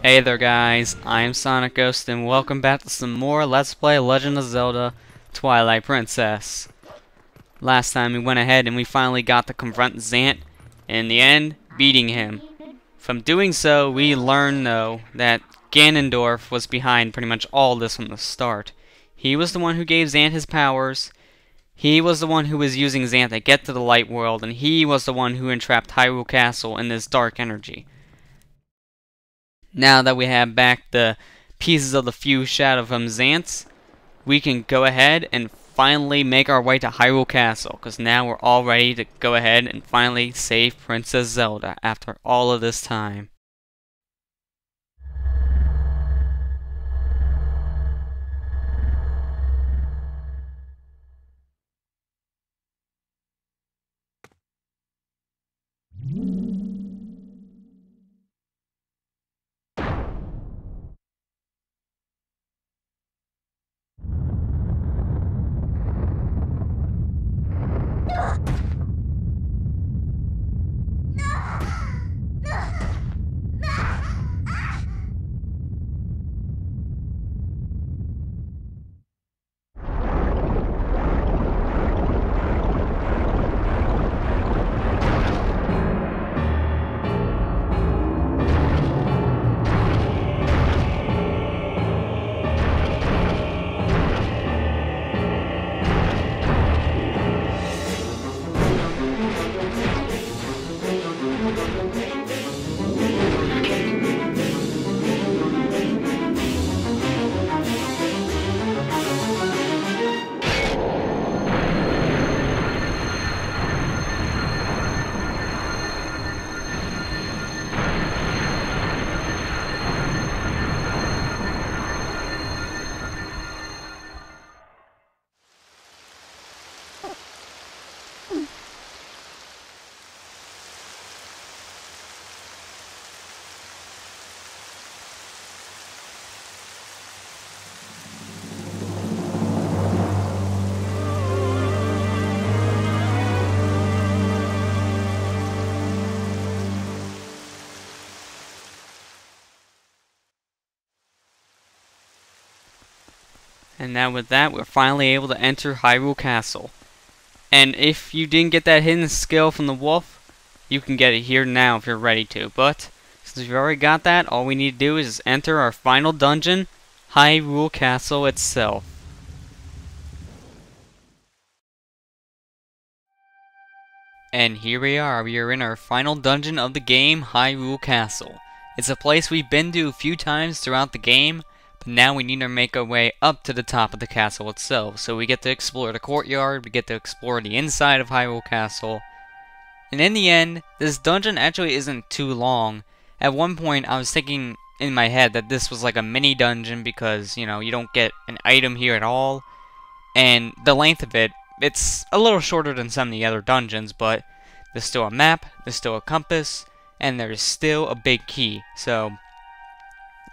Hey there guys, I'm SonicGhost and welcome back to some more Let's Play Legend of Zelda Twilight Princess. Last time we went ahead and we finally got to confront Zant, and in the end, beating him. From doing so, we learned though that Ganondorf was behind pretty much all this from the start. He was the one who gave Zant his powers, he was the one who was using Zant to get to the light world, and he was the one who entrapped Hyrule Castle in this dark energy. Now that we have back the pieces of the fused shadow from Zant, we can go ahead and finally make our way to Hyrule Castle, because now we're all ready to go ahead and finally save Princess Zelda after all of this time. And now with that, we're finally able to enter Hyrule Castle. And if you didn't get that hidden skill from the wolf, you can get it here now if you're ready to. But since you've already got that, all we need to do is just enter our final dungeon, Hyrule Castle itself. And here we are in our final dungeon of the game, Hyrule Castle. It's a place we've been to a few times throughout the game, but now we need to make our way up to the top of the castle itself. So we get to explore the courtyard, we get to explore the inside of Hyrule Castle. And in the end, this dungeon actually isn't too long. At one point, I was thinking in my head that this was like a mini dungeon because, you know, you don't get an item here at all. And the length of it, it's a little shorter than some of the other dungeons, but there's still a map, there's still a compass, and there's still a big key. So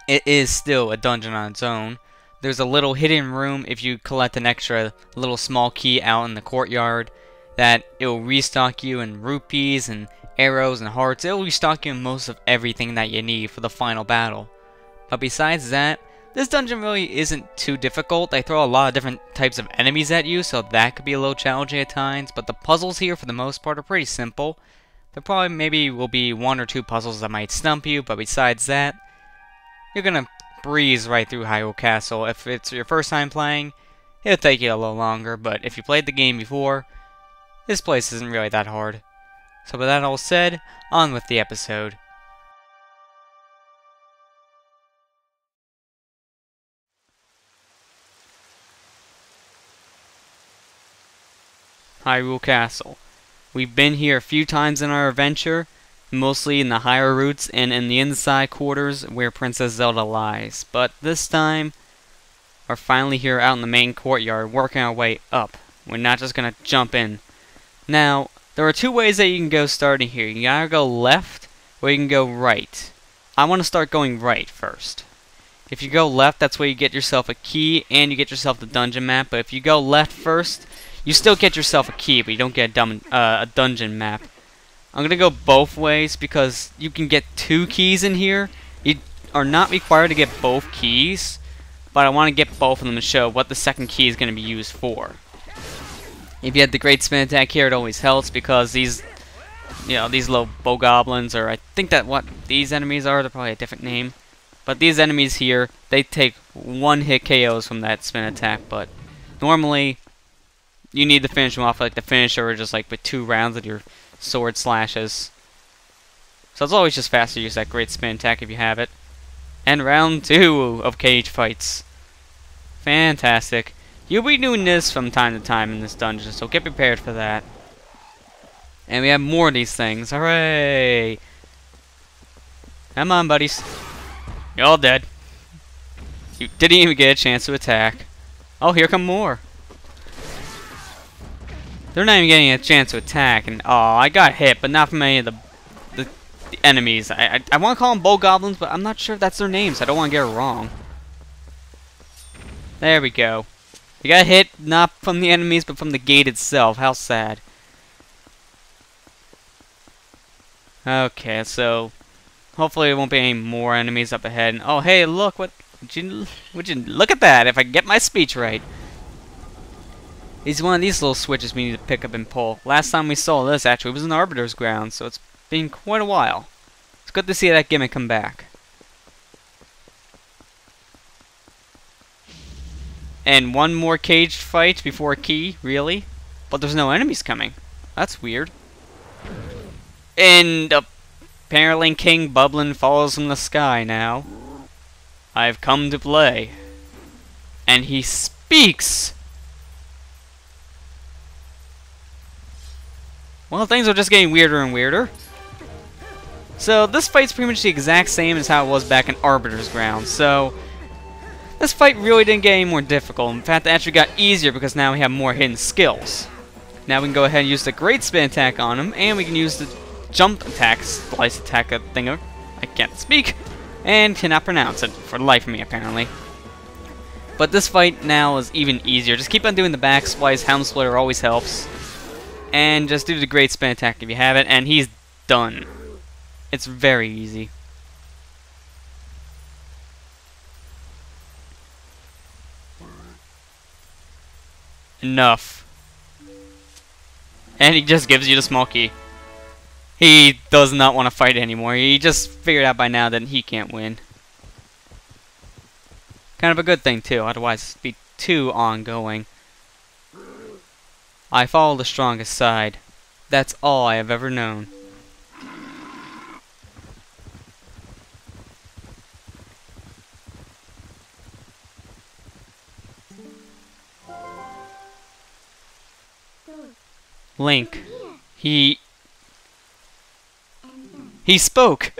it is still a dungeon on its own. There's a little hidden room if you collect an extra little small key out in the courtyard that it will restock you in rupees and arrows and hearts. It will restock you in most of everything that you need for the final battle. But besides that, this dungeon really isn't too difficult. They throw a lot of different types of enemies at you, so that could be a little challenging at times. But the puzzles here, for the most part, are pretty simple. There probably maybe will be one or two puzzles that might stump you, but besides that, you're gonna breeze right through Hyrule Castle. If it's your first time playing, it'll take you a little longer, but if you played the game before, this place isn't really that hard. So with that all said, on with the episode. Hyrule Castle. We've been here a few times in our adventure, mostly in the higher roots and in the inside quarters where Princess Zelda lies. But this time, we're finally here out in the main courtyard, working our way up. We're not just gonna jump in. Now, there are two ways that you can go starting here. You can either go left, or you can go right. I want to start going right first. If you go left, that's where you get yourself a key, and you get yourself the dungeon map. But if you go left first, you still get yourself a key, but you don't get a dungeon map. I'm gonna go both ways because you can get 2 keys in here. You are not required to get both keys, but I want to get both of them to show what the second key is going to be used for. If you had the Great Spin Attack here, it always helps because these, these little bogoblins, or I think that what these enemies are, they're probably a different name. But these enemies here, they take one-hit KOs from that spin attack, but normally you need to finish them off like the finisher, or just like with 2 rounds of your sword slashes. So it's always just faster to use that Great Spin Attack if you have it. And round 2 of cage fights. Fantastic. You'll be doing this from time to time in this dungeon, so get prepared for that. And we have more of these things. Hooray! Come on, buddies. You're all dead. You didn't even get a chance to attack. Oh, here come more. They're not even getting a chance to attack, and oh, I got hit, but not from any of the enemies. I want to call them bogoblins, but I'm not sure if that's their names. I don't want to get it wrong. There we go. You got hit not from the enemies, but from the gate itself. How sad. Okay, so hopefully there won't be any more enemies up ahead. And, oh, hey, look! Would you look at that? If I can get my speech right. It's one of these little switches we need to pick up and pull. Last time we saw this, actually, was in Arbiter's Ground, so it's been quite a while. It's good to see that gimmick come back. And one more caged fight before a key, really? But there's no enemies coming. That's weird. And apparently King Bublin falls from the sky now. I've come to play. And he speaks! Well, things are just getting weirder and weirder. So, this fight's pretty much the exact same as how it was back in Arbiter's Ground, so this fight really didn't get any more difficult. In fact, it actually got easier because now we have more hidden skills. Now we can go ahead and use the Great Spin Attack on him, and we can use the Jump Attack, Slice Attack thinger. I can't speak, and cannot pronounce it, for the life of me, apparently. But this fight now is even easier. Just keep on doing the back splice, Helm Splitter always helps. And just do the Great Spin Attack if you have it, and he's done. It's very easy. Enough. And he just gives you the small key. He does not want to fight anymore. He just figured out by now that he can't win. Kind of a good thing, too. Otherwise, it'd be too ongoing. I follow the strongest side. That's all I have ever known. Link. He spoke!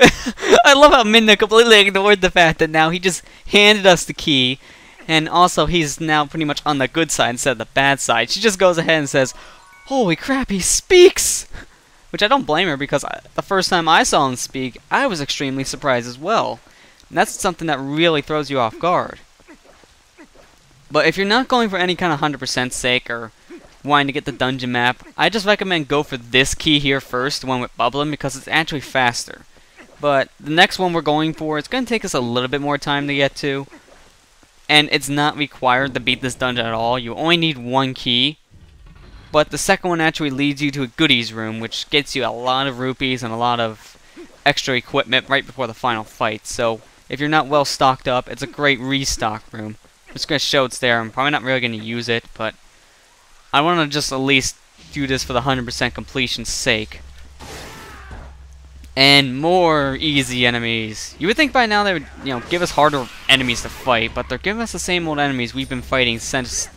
I love how Midna completely ignored the fact that now he just handed us the key, and also he's now pretty much on the good side instead of the bad side. She just goes ahead and says, "Holy crap, he speaks!" Which I don't blame her, because the first time I saw him speak, I was extremely surprised as well. And that's something that really throws you off guard. But if you're not going for any kind of 100% sake, or wanting to get the dungeon map, I just recommend go for this key here first, the one with Bublin, because it's actually faster. But the next one we're going for, it's going to take us a little bit more time to get to. And it's not required to beat this dungeon at all. You only need one key. But the second one actually leads you to a goodies room, which gets you a lot of rupees and a lot of extra equipment right before the final fight. So if you're not well stocked up, it's a great restock room. I'm just going to show it's there. I'm probably not really going to use it, but I want to just at least do this for the 100% completion's sake. And more easy enemies. You would think by now they would, give us harder enemies to fight, but they're giving us the same old enemies we've been fighting since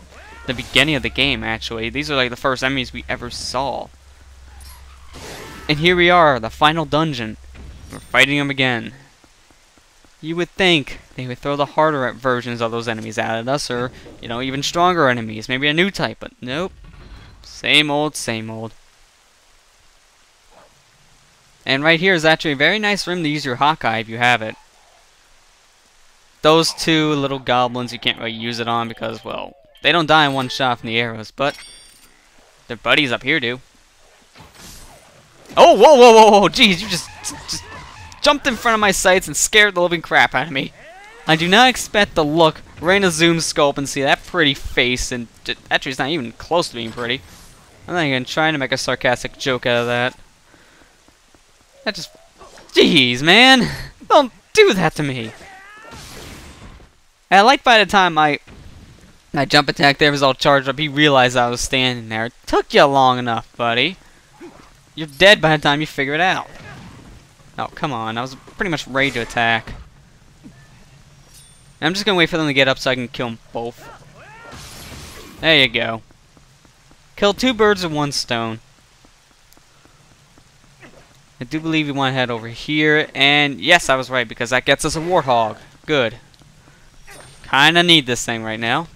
the beginning of the game, actually. These are like the first enemies we ever saw. And here we are, the final dungeon. We're fighting them again. You would think they would throw the harder versions of those enemies at us, or, even stronger enemies, maybe a new type, but nope. Same old, same old. And right here is actually a very nice room to use your Hawkeye if you have it. Those two little goblins you can't really use it on because, well, they don't die in one shot from the arrows, but their buddies up here do. Oh, whoa, whoa, whoa, whoa, jeez, you just jumped in front of my sights and scared the living crap out of me. I do not expect to look right in a zoom scope and see that pretty face, and actually it's not even close to being pretty. I'm not even trying to make a sarcastic joke out of that. That just... Jeez, man! Don't do that to me! And I like by the time my jump attack there was all charged up, he realized I was standing there. It took you long enough, buddy. You're dead by the time you figure it out. Oh, come on. I was pretty much ready to attack. I'm just gonna wait for them to get up so I can kill them both. There you go. Kill 2 birds with 1 stone. I do believe you want to head over here, and yes, I was right, because that gets us a warthog. Good. Kinda need this thing right now.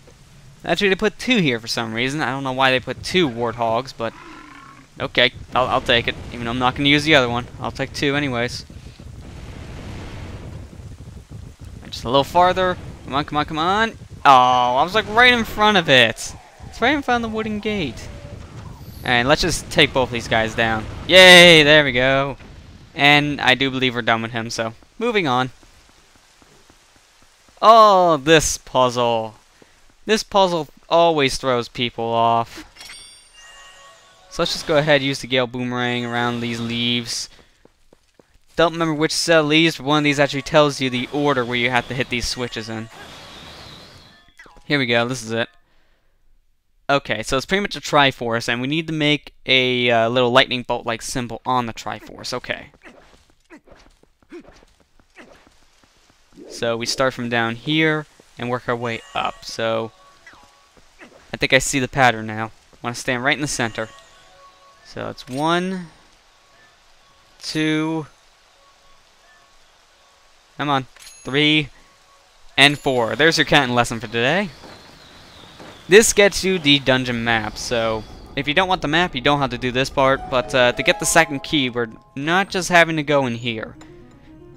Actually, they put 2 here for some reason. I don't know why they put 2 warthogs, but okay, I'll take it. Even though I'm not gonna use the other one, I'll take 2 anyways. Just a little farther. Come on, come on, come on. Oh, I was like right in front of it. It's right in front of the wooden gate. Alright, let's just take both these guys down. Yay, there we go. And I do believe we're done with him, so moving on. Oh, this puzzle. This puzzle always throws people off. So let's just go ahead and use the Gale Boomerang around these leaves. Don't remember which set of leaves, but one of these actually tells you the order where you have to hit these switches in. Here we go, this is it. Okay, so it's pretty much a Triforce, and we need to make a little lightning bolt-like symbol on the Triforce. Okay. So we start from down here and work our way up. So I think I see the pattern now. I want to stand right in the center. So it's 1, 2... Come on. 3 and 4. There's your counting lesson for today. This gets you the dungeon map, so if you don't want the map, you don't have to do this part, but to get the second key, we're not just having to go in here.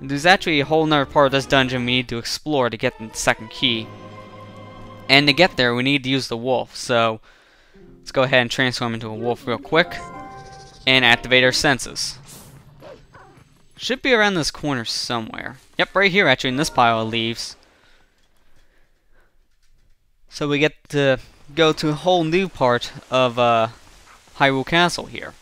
There's actually a whole nother part of this dungeon we need to explore to get the second key. And to get there, we need to use the wolf, so let's go ahead and transform into a wolf real quick and activate our senses. Should be around this corner somewhere. Yep, right here actually in this pile of leaves. So we get to go to a whole new part of Hyrule Castle here.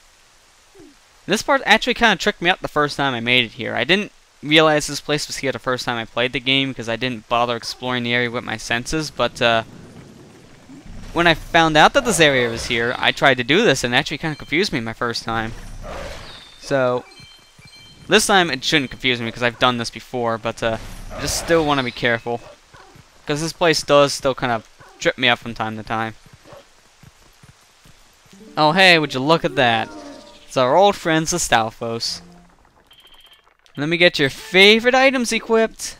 This part actually kind of tricked me up the first time I made it here. I didn't realize this place was here the first time I played the game because I didn't bother exploring the area with my senses, but when I found out that this area was here, I tried to do this and it actually kind of confused me my first time. So this time it shouldn't confuse me because I've done this before, but I just still want to be careful. Because this place does still kind of trip me up from time to time. Oh hey, would you look at that. It's our old friends the Stalfos. Let me get your favorite items equipped.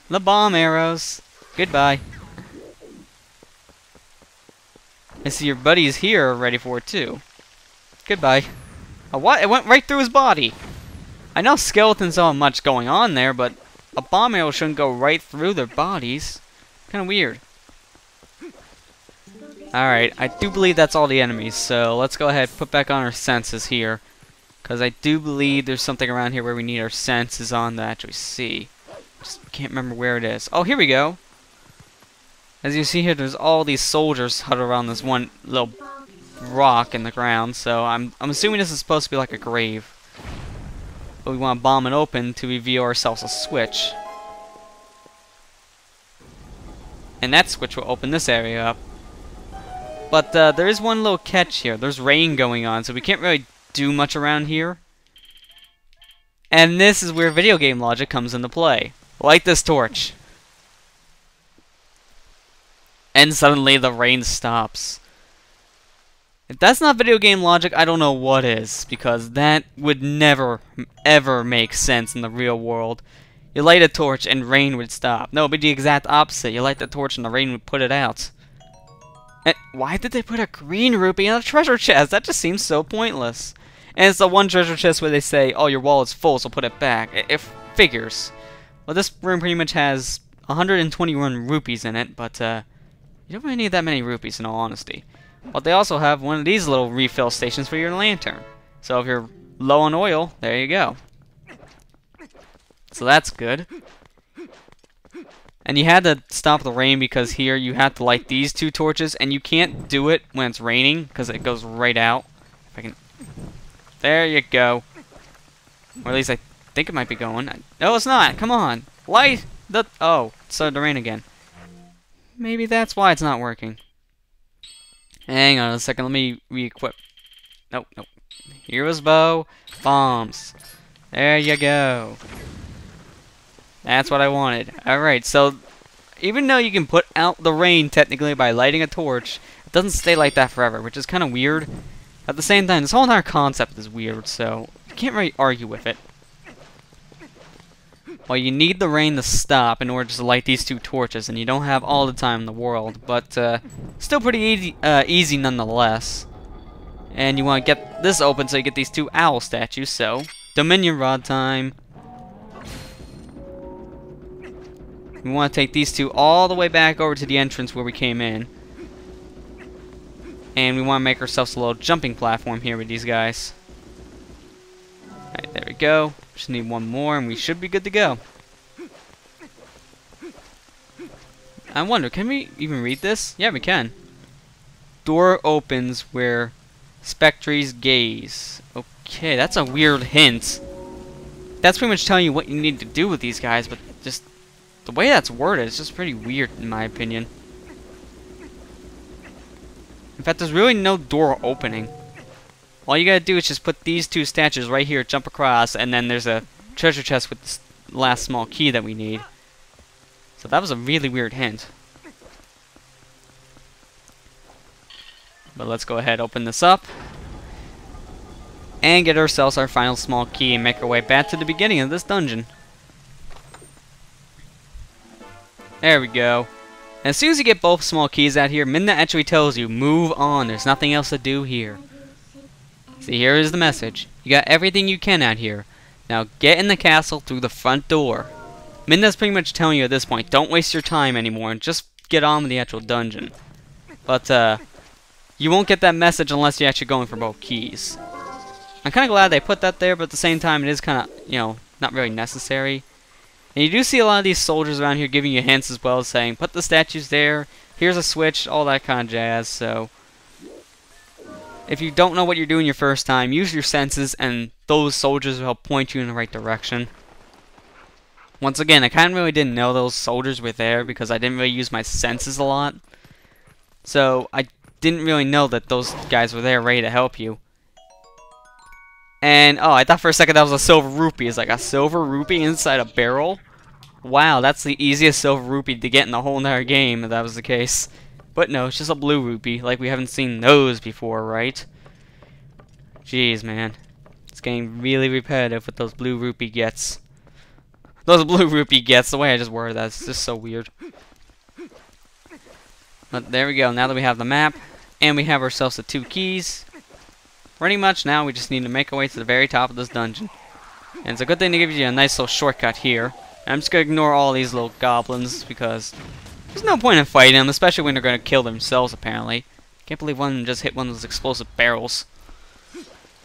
The bomb arrows. Goodbye. I see your buddies here are ready for it too. Goodbye. Oh, what? It went right through his body. I know skeletons don't have much going on there, but a bomb arrow shouldn't go right through their bodies. Kind of weird. Alright, I do believe that's all the enemies, so let's go ahead and put back on our senses here. Because I do believe there's something around here where we need our senses on to actually see. Just can't remember where it is. Oh, here we go! As you see here, there's all these soldiers huddled around this one little rock in the ground, so I'm assuming this is supposed to be like a grave. But we want to bomb it open to reveal ourselves a switch. And that switch will open this area up. But there is one little catch here. There's rain going on, so we can't really do much around here. And this is where video game logic comes into play. Light this torch. And suddenly the rain stops. If that's not video game logic, I don't know what is, because that would never, ever make sense in the real world. You light a torch and rain would stop. No, but the exact opposite. You light the torch and the rain would put it out. And why did they put a green rupee in a treasure chest? That just seems so pointless. And it's the one treasure chest where they say, oh, your wallet's full, so put it back. It figures. Well, this room pretty much has 121 rupees in it, but you don't really need that many rupees in all honesty. But they also have one of these little refill stations for your lantern. So if you're low on oil, there you go. So that's good. And you had to stop the rain because here you have to light these 2 torches, and you can't do it when it's raining because it goes right out. If I can... There you go. Or at least I think it might be going. No, it's not. Come on. Light the... Oh, it started to rain again. Maybe that's why it's not working. Hang on a second. Let me re-equip. Nope, nope. Hero's bow. Bombs. There you go. That's what I wanted. Alright, so even though you can put out the rain technically by lighting a torch, it doesn't stay like that forever, which is kind of weird. At the same time, this whole entire concept is weird, so you can't really argue with it. Well, you need the rain to stop in order to light these 2 torches, and you don't have all the time in the world, but still pretty easy nonetheless. And you want to get this open so you get these 2 owl statues, so Dominion Rod time. We want to take these 2 all the way back over to the entrance where we came in. And we want to make ourselves a little jumping platform here with these guys. Alright, there we go. Just need 1 more and we should be good to go. I wonder, can we even read this? Yeah, we can. Door opens where Spectres gaze. Okay, that's a weird hint. That's pretty much telling you what you need to do with these guys, but just... the way that's worded is just pretty weird, in my opinion. In fact, there's really no door opening. All you gotta do is just put these 2 statues right here, jump across, and then there's a treasure chest with this last small key that we need. So that was a really weird hint. But let's go ahead, open this up. And get ourselves our final small key and make our way back to the beginning of this dungeon. There we go. And as soon as you get both small keys out here, Midna actually tells you, move on, there's nothing else to do here. See, here is the message. You got everything you can out here. Now get in the castle through the front door. Midna's pretty much telling you at this point, don't waste your time anymore and just get on with the actual dungeon. But, you won't get that message unless you're actually going for both keys. I'm kind of glad they put that there, but at the same time, it is kind of, you know, not really necessary. And you do see a lot of these soldiers around here giving you hints as well, saying, put the statues there, here's a switch, all that kind of jazz, so... if you don't know what you're doing your first time, use your senses, and those soldiers will help point you in the right direction. Once again, I kind of really didn't know those soldiers were there, because I didn't really use my senses a lot. So, I didn't really know that those guys were there ready to help you. And, oh, I thought for a second that was a silver rupee. It's like a silver rupee inside a barrel? Wow, that's the easiest silver rupee to get in the whole entire game, if that was the case. But no, it's just a blue rupee, like we haven't seen those before, right? Jeez, man. It's getting really repetitive with those blue rupee gets. Those blue rupee gets, the way I just worded that, it's just so weird. But there we go, now that we have the map, and we have ourselves the 2 keys. Pretty much now we just need to make our way to the very top of this dungeon. And it's a good thing to give you a nice little shortcut here. I'm just going to ignore all these little goblins because there's no point in fighting them, especially when they're going to kill themselves apparently. Can't believe one of them just hit one of those explosive barrels.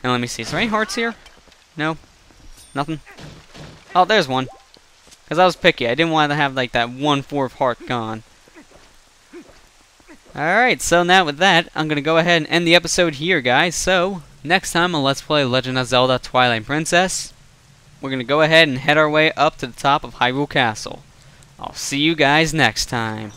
And let me see, is there any hearts here? No? Nothing? Oh, there's one. Because I was picky, I didn't want to have like that 1/4 heart gone. Alright, so now with that, I'm going to go ahead and end the episode here, guys. So, next time on Let's Play Legend of Zelda Twilight Princess, we're going to go ahead and head our way up to the top of Hyrule Castle. I'll see you guys next time.